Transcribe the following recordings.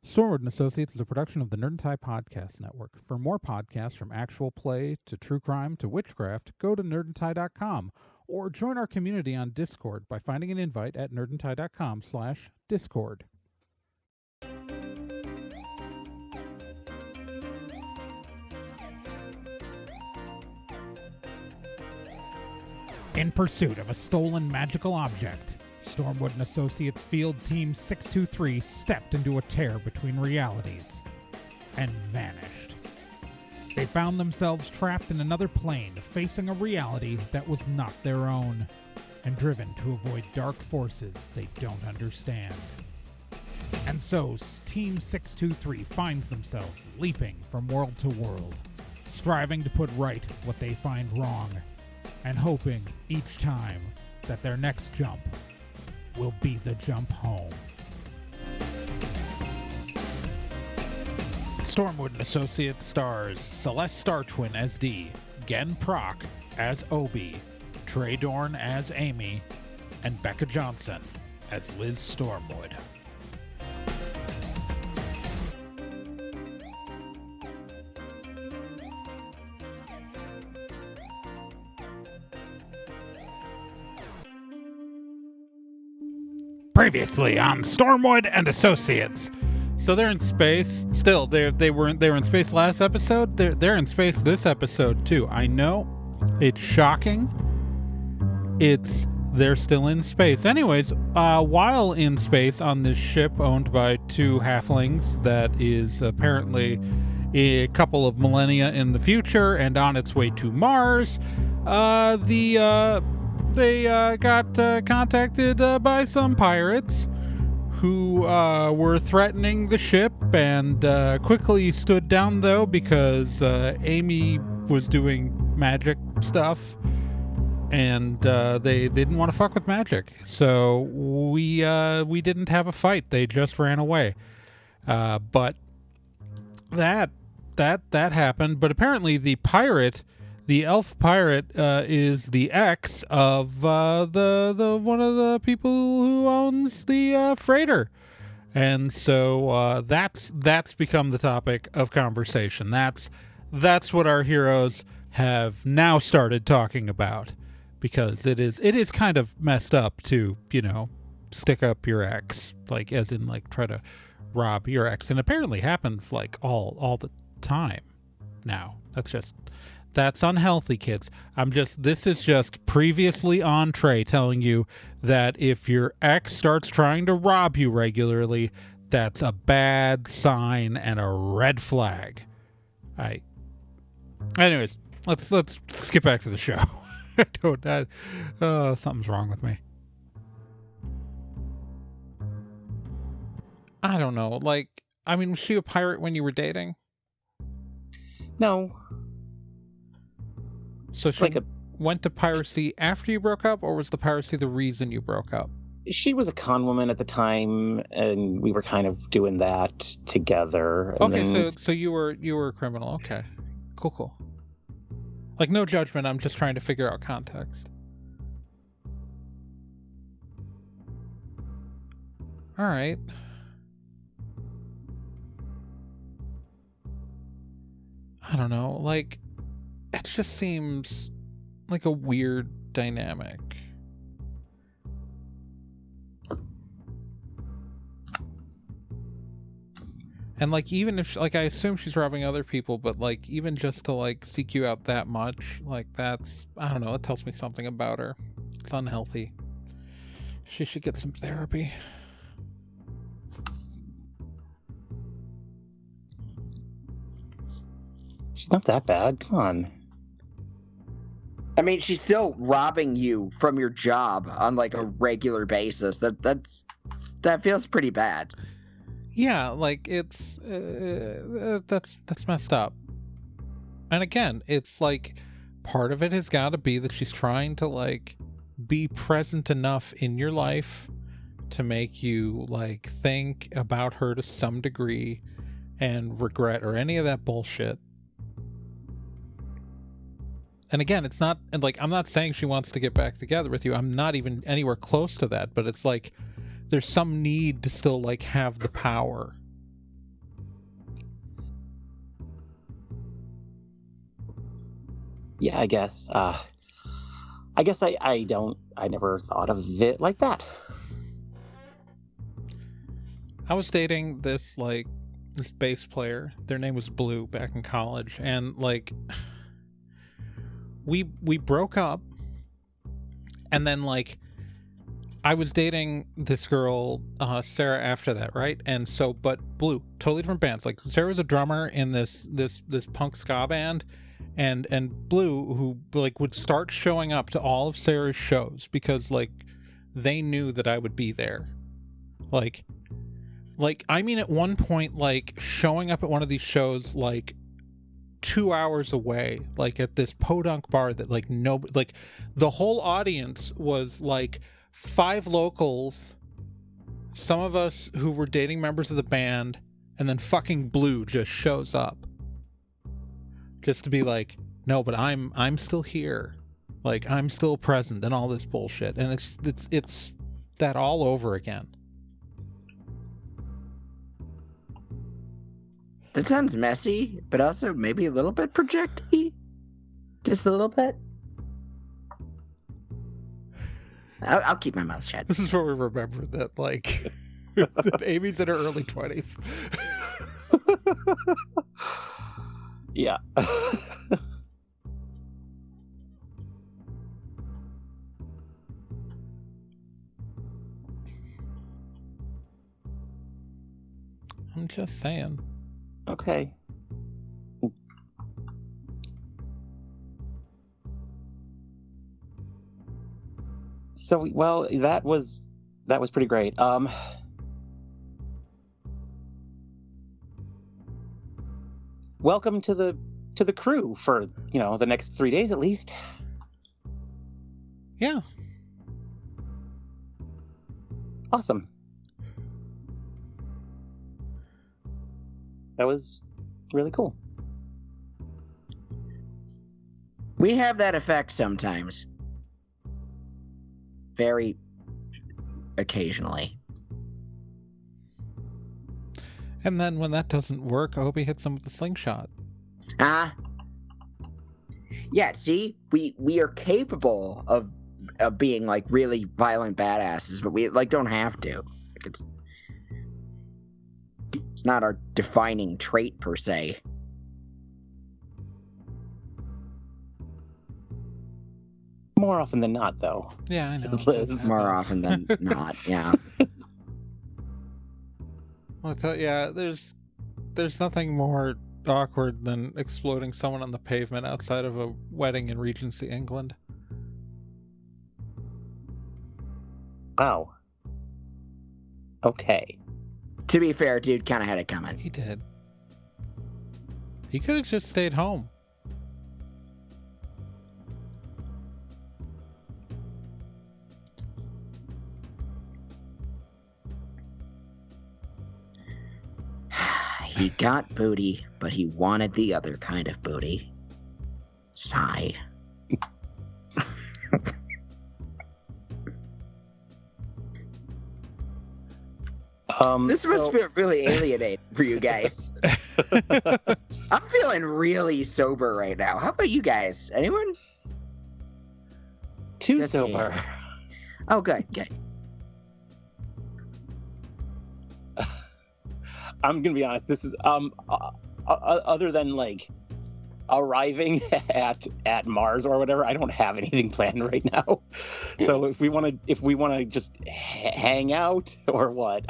Stormwood and Associates is a production of the Nerd and Tie Podcast Network. For more podcasts from actual play to true crime to witchcraft, go to nerdandtie.com or join our community on Discord by finding an invite at nerdandtie.com/discord. In pursuit of a stolen magical object, Stormwood and Associates Field Team 623 stepped into a tear between realities and vanished. They found themselves trapped in another plane, facing a reality that was not their own, and driven to avoid dark forces they don't understand. And so, Team 623 finds themselves leaping from world to world, striving to put right what they find wrong, and hoping each time that their next jump will be the jump home. Stormwood and Associates stars Celeste Star Twin as Dee, Gen Proc as Obi, Trey Dorn as Amy, and Becca Johnson as Liz Stormwood. Previously on Stormwood and Associates. So they're in space. Still, they were in space last episode. They're in space this episode too. I know it's shocking. They're still in space. Anyways, while in space on this ship owned by two halflings that is apparently a couple of millennia in the future and on its way to Mars, they got contacted by some pirates who were threatening the ship and quickly stood down, though, because Amy was doing magic stuff and they didn't want to fuck with magic. So we didn't have a fight. They just ran away. But that happened. But apparently the elf pirate is the ex of the one of the people who owns the freighter, and so that's become the topic of conversation. That's what our heroes have now started talking about, because it is kind of messed up to, stick up your ex, like as in like try to rob your ex, and apparently happens like all the time now. That's unhealthy, kids. This is just previously on Trey telling you that if your ex starts trying to rob you regularly, that's a bad sign and a red flag. Anyways, let's get back to the show. Something's wrong with me. I don't know. Was she a pirate when you were dating? No. So she went to piracy after you broke up, or was the piracy the reason you broke up? She was a con woman at the time, and we were kind of doing that together. Okay, so you were a criminal. Okay, cool. Like, no judgment. I'm just trying to figure out context. All right. I don't know. It just seems like a weird dynamic. And even if I assume she's robbing other people, but even just to seek you out that much, that's, I don't know, it tells me something about her. It's unhealthy. She should get some therapy. She's not that bad. Come on. I mean, she's still robbing you from your job on a regular basis. That feels pretty bad. Yeah, it's that's messed up. And again, it's part of it has got to be that she's trying to be present enough in your life to make you think about her to some degree and regret or any of that bullshit. And again, it's not, and I'm not saying she wants to get back together with you. I'm not even anywhere close to that, but it's there's some need to still have the power yeah, I guess I never thought of it like that. I was dating this bass player. Their name was Blue back in college, and like we broke up, and then like I was dating this girl Sarah after that, right? And so, but Blue, totally different bands. Like Sarah was a drummer in this punk ska band, and Blue, who like would start showing up to all of Sarah's shows because like they knew that I would be there. Like I mean, at one point, like showing up at one of these shows like 2 hours away, like at this podunk bar that like nobody, like the whole audience was like 5 locals, some of us who were dating members of the band, and then fucking Blue just shows up just to be like, no, but I'm still here, like I'm still present, and all this bullshit. And it's that all over again. That sounds messy, but also maybe a little bit project-y. Just a little bit. I'll keep my mouth shut. This is where we remember that, like, that Amy's in her early 20s. Yeah. I'm just saying. Okay. So, well, that was pretty great. Welcome to the crew for, the next 3 days at least. Yeah. Awesome. That was really cool. We have that effect sometimes. Very occasionally. And then when that doesn't work, I hope he hits him with the slingshot. Yeah, see? We are capable of being like really violent badasses, but we like don't have to. Like, it's not our defining trait per se. More often than not, though. Yeah, I know. Liz. More often than not, yeah. Well, there's nothing more awkward than exploding someone on the pavement outside of a wedding in Regency, England. Wow. Okay. To be fair, dude kind of had it coming. He did. He could have just stayed home. He got booty, but he wanted the other kind of booty. Sigh. This must feel really alienating for you guys. I'm feeling really sober right now. How about you guys? Anyone? Too Just sober. me. Oh, good. I'm gonna be honest. This is other than like arriving at Mars or whatever, I don't have anything planned right now. So if we want to just hang out or what,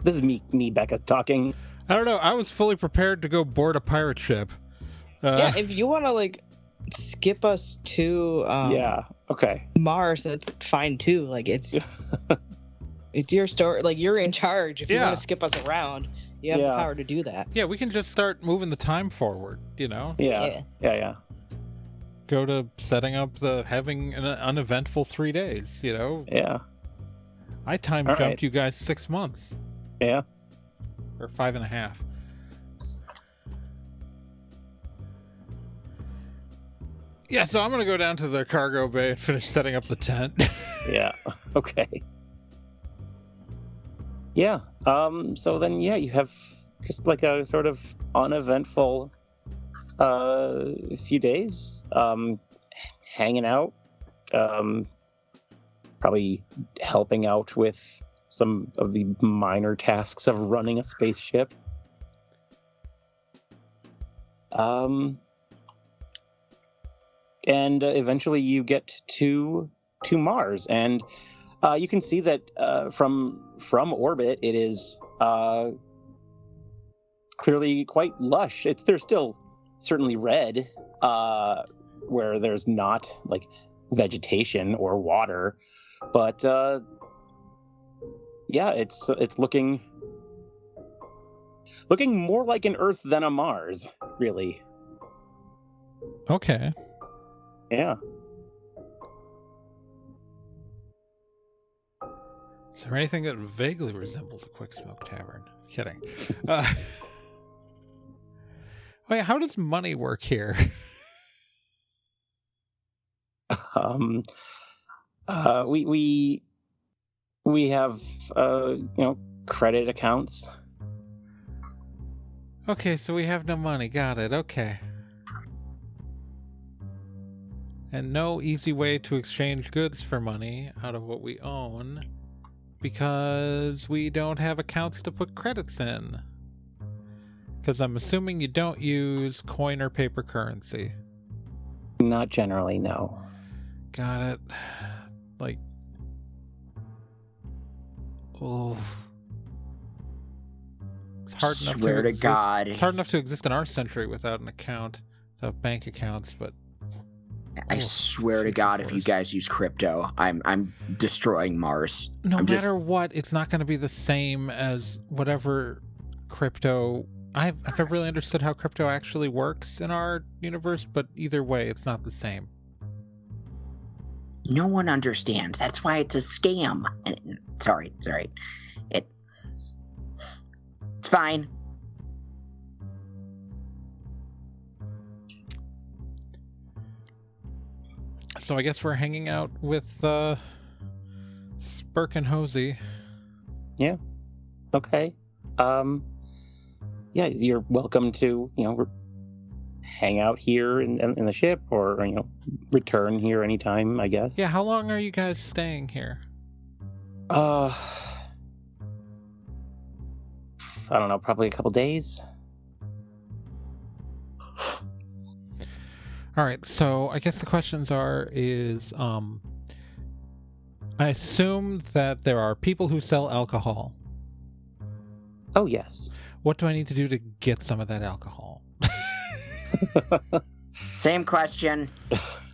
this is me Becca talking. I don't know. I was fully prepared to go board a pirate ship. Yeah, if you want to like skip us to yeah, okay, Mars, that's fine too. Like it's your story. Like you're in charge. If you want to skip us around, you have the power to do that. Yeah, we can just start moving the time forward. Yeah. Go to setting up having an uneventful 3 days. Yeah. I time jumped you guys 6 months. Yeah. Or 5.5. Yeah, so I'm gonna go down to the cargo bay and finish setting up the tent. Yeah. Okay. Yeah. So then, you have just like a sort of uneventful A few days, hanging out, probably helping out with some of the minor tasks of running a spaceship. And eventually you get to Mars, and you can see that from orbit it is clearly quite lush. There's still certainly red where there's not like vegetation or water, but yeah, it's looking more like an Earth than a Mars, really. Okay. Yeah. Is there anything that vaguely resembles a Quick Smoke Tavern? Kidding. Wait, how does money work here? We have credit accounts. Okay, so we have no money. Got it. Okay. And no easy way to exchange goods for money out of what we own because we don't have accounts to put credits in. Because I'm assuming you don't use coin or paper currency. Not generally, no. Got it. Like, oh, it's hard enough Swear to exist. God. It's hard enough to exist in our century without an account, without bank accounts. But I swear to God, if you guys use crypto, I'm destroying Mars. No matter what, it's not going to be the same as whatever crypto. I've never really understood how crypto actually works in our universe, but either way, it's not the same. No one understands. That's why it's a scam. Sorry. It's fine. So I guess we're hanging out with Spurk and Hosey. Yeah. Okay. Yeah, you're welcome to, hang out here in the ship or, return here anytime, I guess. Yeah, how long are you guys staying here? I don't know, probably a couple days. All right, so I guess the questions is I assume that there are people who sell alcohol. Oh, yes. What do I need to do to get some of that alcohol? Same question.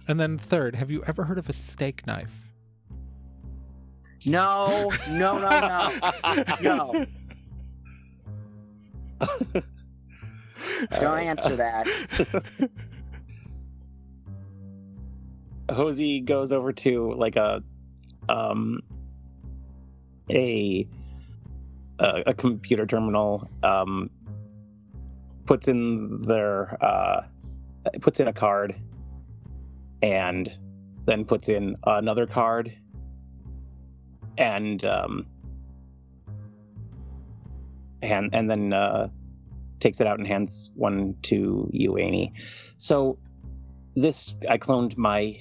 And then third, have you ever heard of a steak knife? No. No. Don't answer that. Hosey goes over to like a computer terminal, puts in a card, and then puts in another card, and then takes it out and hands one to you, Amy. So this, I cloned my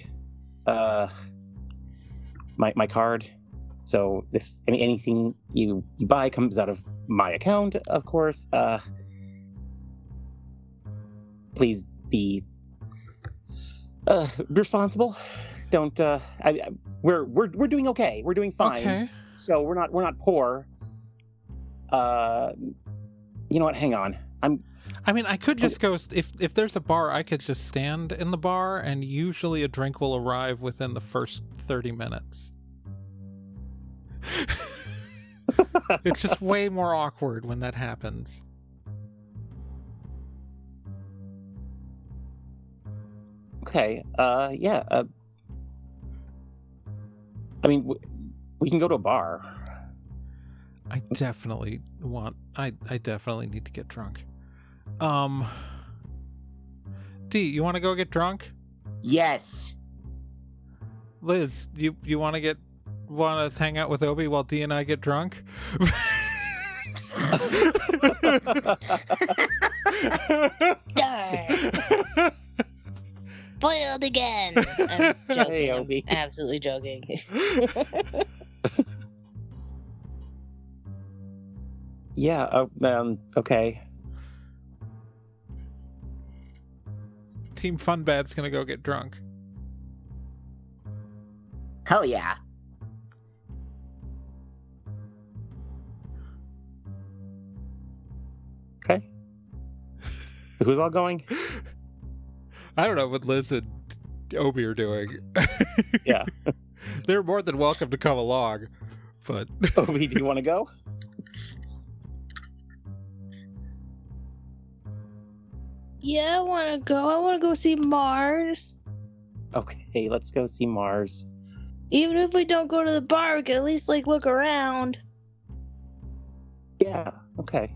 my card. So this, anything you buy comes out of my account, of course. Please be responsible. Don't. We're doing okay. We're doing fine. Okay. So we're not poor. You know what? Hang on. I could just go, if there's a bar, I could just stand in the bar, and usually a drink will arrive within the first 30 minutes. It's just way more awkward when that happens. Okay. Yeah. We can go to a bar. I definitely need to get drunk. D, you want to go get drunk? Yes. Liz, you want to hang out with Obi while D and I get drunk? spoiled again. I'm joking. Hey, Obi. I'm absolutely joking. Yeah. Okay. Team Funbad's gonna go get drunk. Hell yeah. Okay. Who's all going? I don't know what Liz and Obi are doing. Yeah. They're more than welcome to come along, but Obi, do you want to go? Yeah, I want to go. I want to go see Mars. Okay, let's go see Mars. Even if we don't go to the bar, we can at least like look around. Yeah. Okay.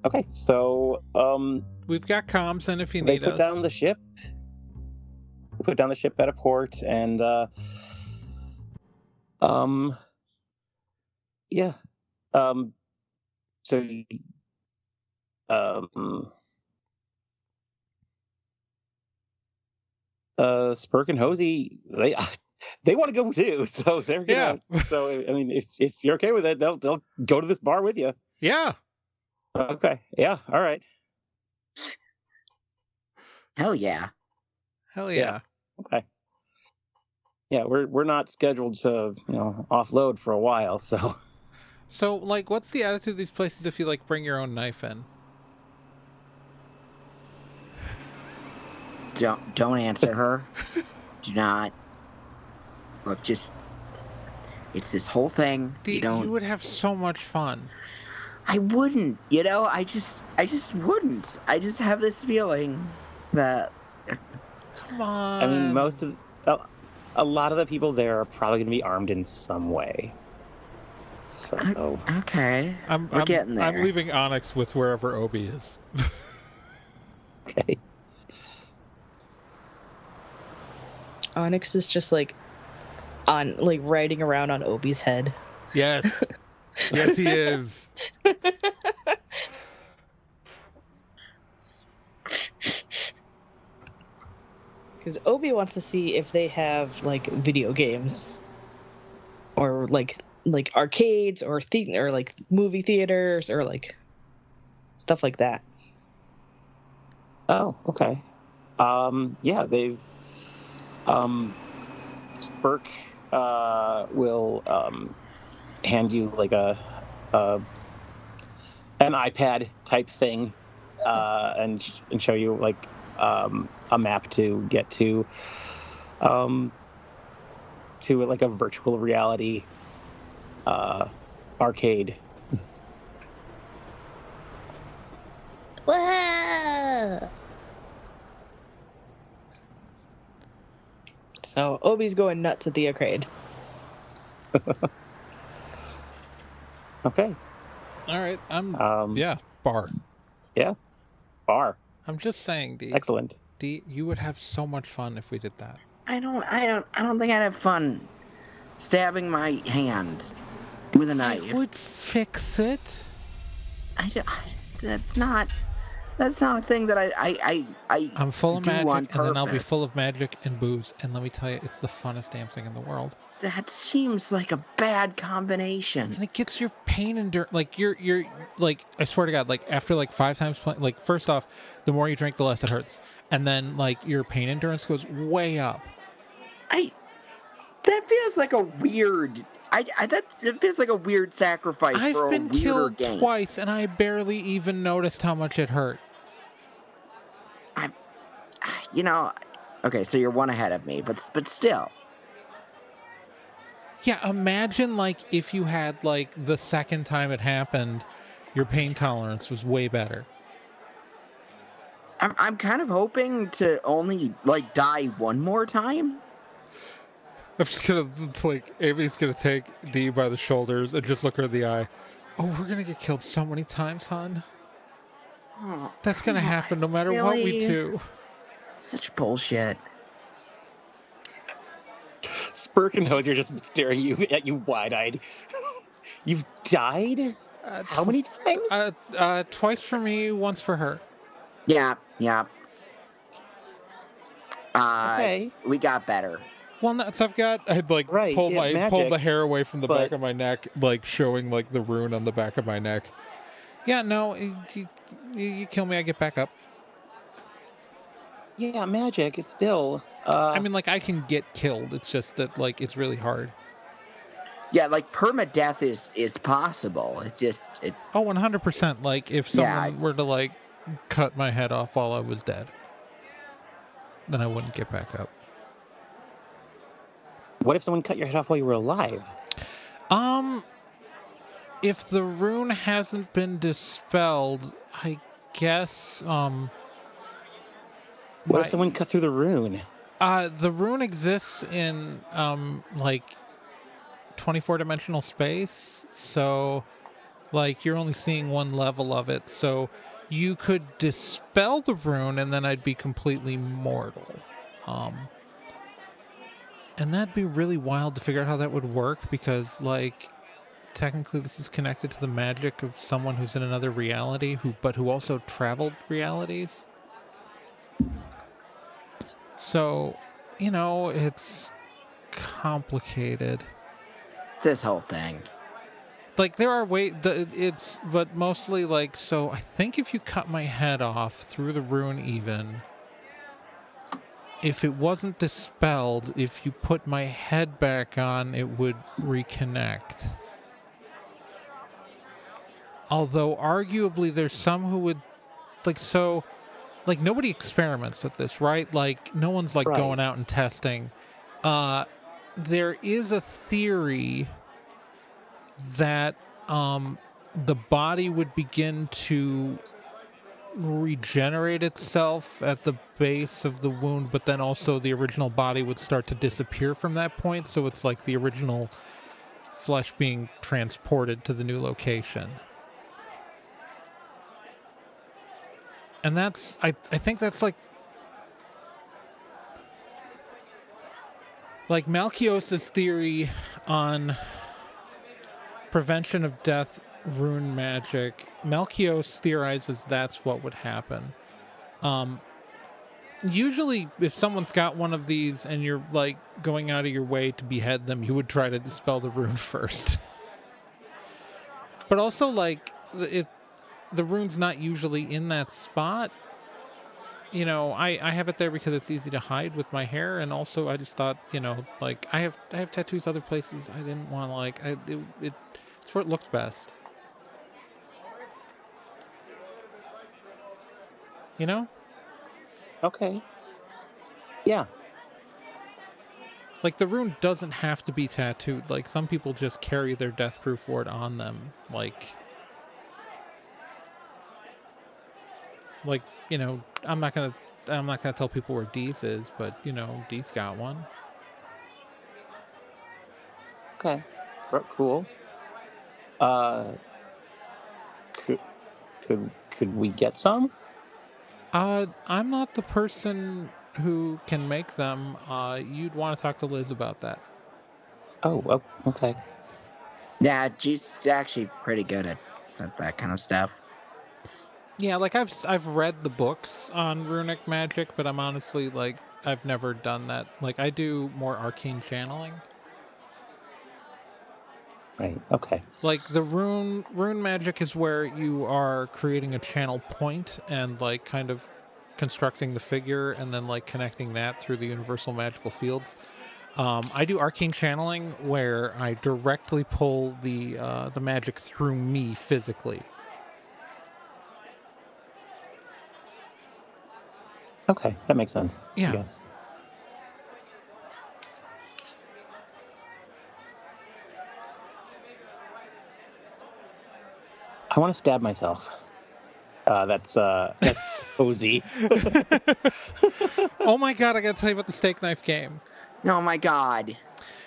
Okay, so we've got comms, and if you they need put us, down the ship. We put down the ship at a port, and yeah, so Spurk and Hosey, they want to go too, so they're gonna. Yeah. So I mean, if you're okay with it, they'll go to this bar with you. yeah. Okay. Yeah. All right. Hell yeah. Hell yeah. Okay. Yeah, we're not scheduled to offload for a while, so. So, like, what's the attitude of these places if you like bring your own knife in? Don't answer her. Do not. Look, just it's this whole thing. You would have so much fun. I wouldn't, I just wouldn't. I just have this feeling that Come on. I mean, a lot of the people there are probably going to be armed in some way. So okay. We're getting there. I'm leaving Onyx with wherever Obi is. okay. Onyx is just like riding around on Obi's head. Yes. Yes, he is. Because Obi wants to see if they have like video games, or like arcades, or or like movie theaters, or like stuff like that. Oh, okay. Yeah, they've. Spurk will hand you like an iPad type thing, and show you like a map to get to like a virtual reality arcade. Whoa! So Obi's going nuts at the arcade. Okay. All right. Bar. Yeah. Bar. I'm just saying, D. Excellent. D, you would have so much fun if we did that. I don't think I'd have fun stabbing my hand with a knife. I would fix it. That's not a thing that I'm full of do magic, on and then I'll be purpose. full of magic and booze. And let me tell you, it's the funnest damn thing in the world. That seems like a bad combination. And it gets your pain endurance. Like you're like, I swear to God, like after like 5 times playing, like first off, the more you drink, the less it hurts, and then like your pain endurance goes way up. That feels like a weird. That feels like a weird sacrifice for a I've been weirder killed game. twice, and I barely even noticed how much it hurt. Okay, so you're one ahead of me, but still. Yeah, imagine like if you had like the second time it happened, your pain tolerance was way better. I'm kind of hoping to only like die one more time. I'm just gonna like Amy's gonna take Dee by the shoulders and just look her in the eye. Oh, we're gonna get killed so many times, hon. Oh, That's gonna happen no matter what we do. Such bullshit. Spurk and Hose are just staring at you wide-eyed. You've died? How many times? Twice for me, once for her. Yeah. Okay. We got better. Well, no, so I'd like Right, pull yeah, pull the magic, hair away from the but- back of my neck, like showing like the rune on the back of my neck. Yeah, no, you kill me, I get back up. Yeah, magic is still. I mean, like I can get killed. It's just that like it's really hard. Yeah, like permadeath is possible. It's just Oh, 100%. Like if someone were to like cut my head off while I was dead, then I wouldn't get back up. What if someone cut your head off while you were alive? If the rune hasn't been dispelled, I guess What if someone cut through the rune? the rune exists in like 24-dimensional space, so like you're only seeing one level of it, so you could dispel the rune and then I'd be completely mortal. And that'd be really wild to figure out how that would work, because like technically this is connected to the magic of someone who's in another reality who also traveled realities. So, you know, it's complicated. this whole thing. Like there are but mostly like, so I think if you cut my head off through the rune, even if it wasn't dispelled, if you put my head back on, it would reconnect. Although arguably there's some who would like nobody experiments with this, right? Like no one's like going out and testing. There is a theory that the body would begin to regenerate itself at the base of the wound, but then also the original body would start to disappear from that point, so it's like the original flesh being transported to the new location. And that's I think that's like Malchios's theory on prevention of death rune magic. Malchios theorizes that's what would happen. Usually if someone's got one of these and you're like going out of your way to behead them, you would try to dispel the rune first. But also like the rune's not usually in that spot. You know, I have it there because it's easy to hide with my hair, and also I just thought, you know, like I have tattoos other places. I didn't want to like it's where it looked best. You know? Okay. Yeah. Like the rune doesn't have to be tattooed. Like some people just carry their death proof ward on them. Like, you know, I'm not gonna tell people where Dee's is, but you know, Dee's got one. Okay. Cool. Could we get some? I'm not the person who can make them. You'd want to talk to Liz about that. Oh, okay. Yeah, she's actually pretty good at that kind of stuff. Yeah, like I've read the books on runic magic, but I'm honestly like I've never done that. Like I do more arcane channeling. Right. Okay. Like the rune magic is where you are creating a channel point and like kind of constructing the figure and then like connecting that through the universal magical fields. I do arcane channeling where I directly pull the magic through me physically. Okay, that makes sense. Yeah. I guess. I want to stab myself. That's Ozzy. Oh my god, I gotta tell you about the steak knife game. Oh my god.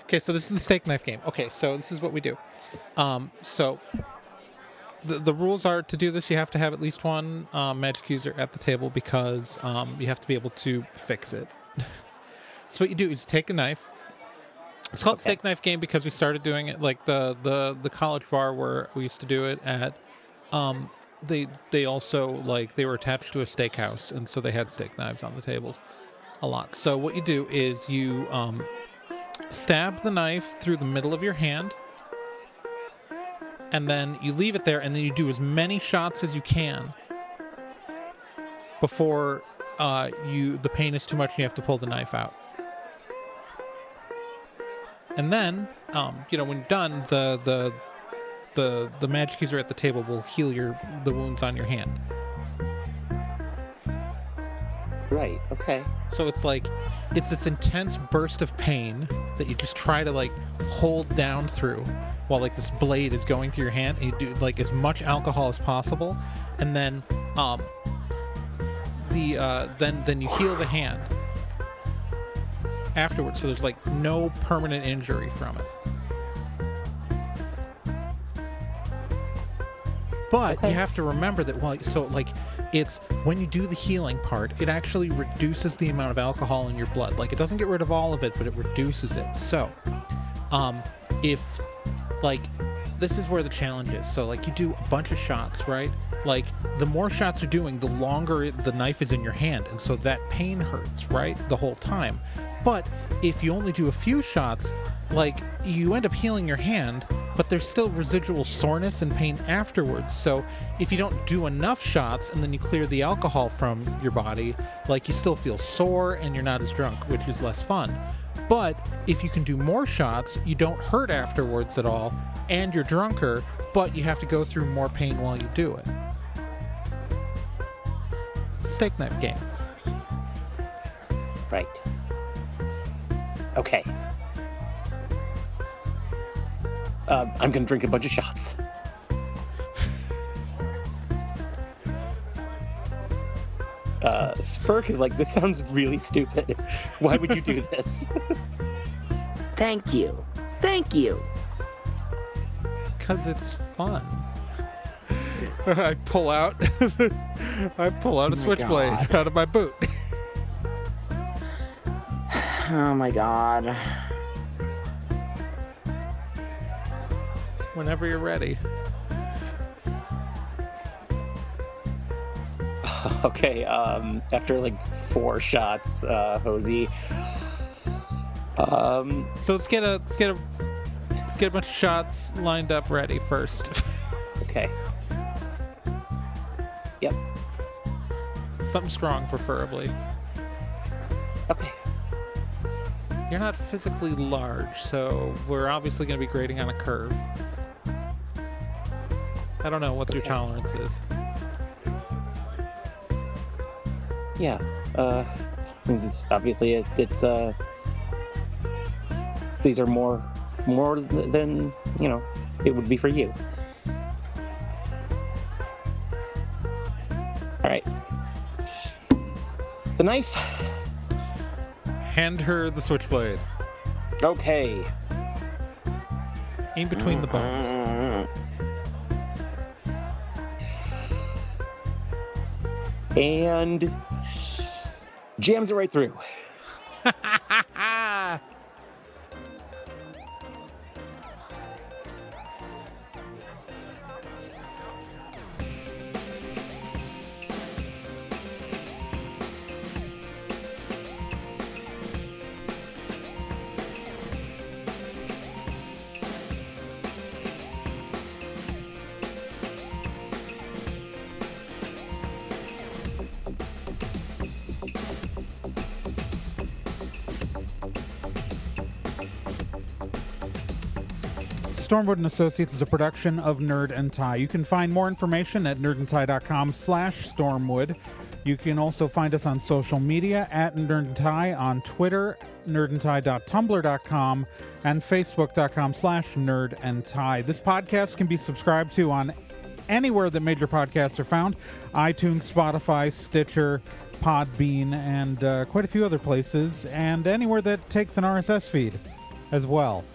Okay, so this is the steak knife game. Okay, so this is what we do. So the rules are, to do this, you have to have at least one magic user at the table because you have to be able to fix it. So what you do is take a knife, It's called Okay. Steak Knife Game because we started doing it like the college bar where we used to do it at. They also like they were attached to a steakhouse, and so they had steak knives on the tables a lot. So what you do is you stab the knife through the middle of your hand, and then you leave it there, and then you do as many shots as you can before the pain is too much and you have to pull the knife out. And then, when you're done, the magic user at the table will heal the wounds on your hand. Right. Okay. So it's this intense burst of pain that you just try to like hold down through while like this blade is going through your hand, and you do like as much alcohol as possible, and then then you heal the hand afterwards, so there's like no permanent injury from it. But you have to remember that it's when you do the healing part, it actually reduces the amount of alcohol in your blood. Like, it doesn't get rid of all of it, but it reduces it. So, if like this is where the challenge is. So like you do a bunch of shots, right? Like the more shots you're doing, the longer the knife is in your hand, and so that pain hurts, right? The whole time. But if you only do a few shots, like you end up healing your hand, but there's still residual soreness and pain afterwards. So if you don't do enough shots and then you clear the alcohol from your body, like you still feel sore and you're not as drunk, which is less fun. But if you can do more shots, you don't hurt afterwards at all, and you're drunker, but you have to go through more pain while you do it. It's a steak knife game. Right. Okay. I'm gonna drink a bunch of shots. Spurk is like, this sounds really stupid. Why would you do this? Thank you. Thank you. Because it's fun. I pull out a switchblade out of my boot. Oh my god. Whenever you're ready. Okay, after like 4 shots, Hosey. So let's get a bunch of shots lined up ready first. Okay. Yep. Something strong, preferably. Okay. You're not physically large, so we're obviously going to be grading on a curve. I don't know what your tolerance is. Yeah. Obviously, it's these are more than it would be for you. All right. The knife. Hand her the switchblade. Okay. Aim between the bones. And jams it right through. Stormwood and Associates is a production of Nerd and Tie. You can find more information at nerdandtie.com/Stormwood. You can also find us on social media at Nerd and Tie on Twitter, nerdandtie.tumblr.com, and facebook.com/nerdandtie. This podcast can be subscribed to on anywhere that major podcasts are found: iTunes, Spotify, Stitcher, Podbean, and quite a few other places, and anywhere that takes an RSS feed as well.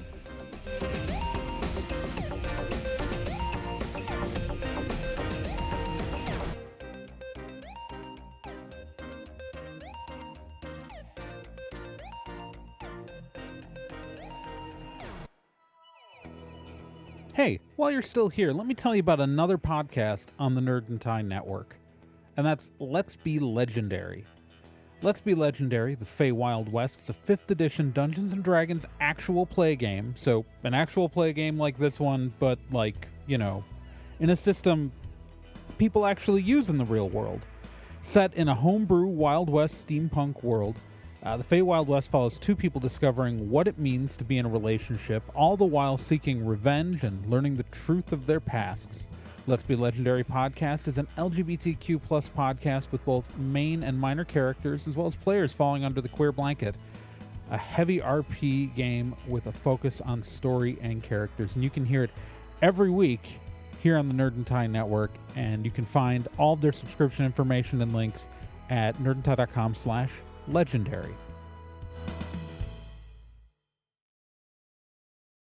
Hey, while you're still here, let me tell you about another podcast on the Nerd and Tie Network, and that's Let's Be Legendary. Let's Be Legendary, the Feywild West, is a 5th edition Dungeons & Dragons actual play game. So, an actual play game like this one, but like, you know, in a system people actually use in the real world. Set in a homebrew Wild West steampunk world, the Feywild West follows 2 people discovering what it means to be in a relationship, all the while seeking revenge and learning the truth of their pasts. Let's Be Legendary podcast is an LGBTQ+ podcast with both main and minor characters, as well as players falling under the queer blanket. A heavy RP game with a focus on story and characters, and you can hear it every week here on the Nerd and Tie Network, and you can find all of their subscription information and links at nerdandtie.com/legendary.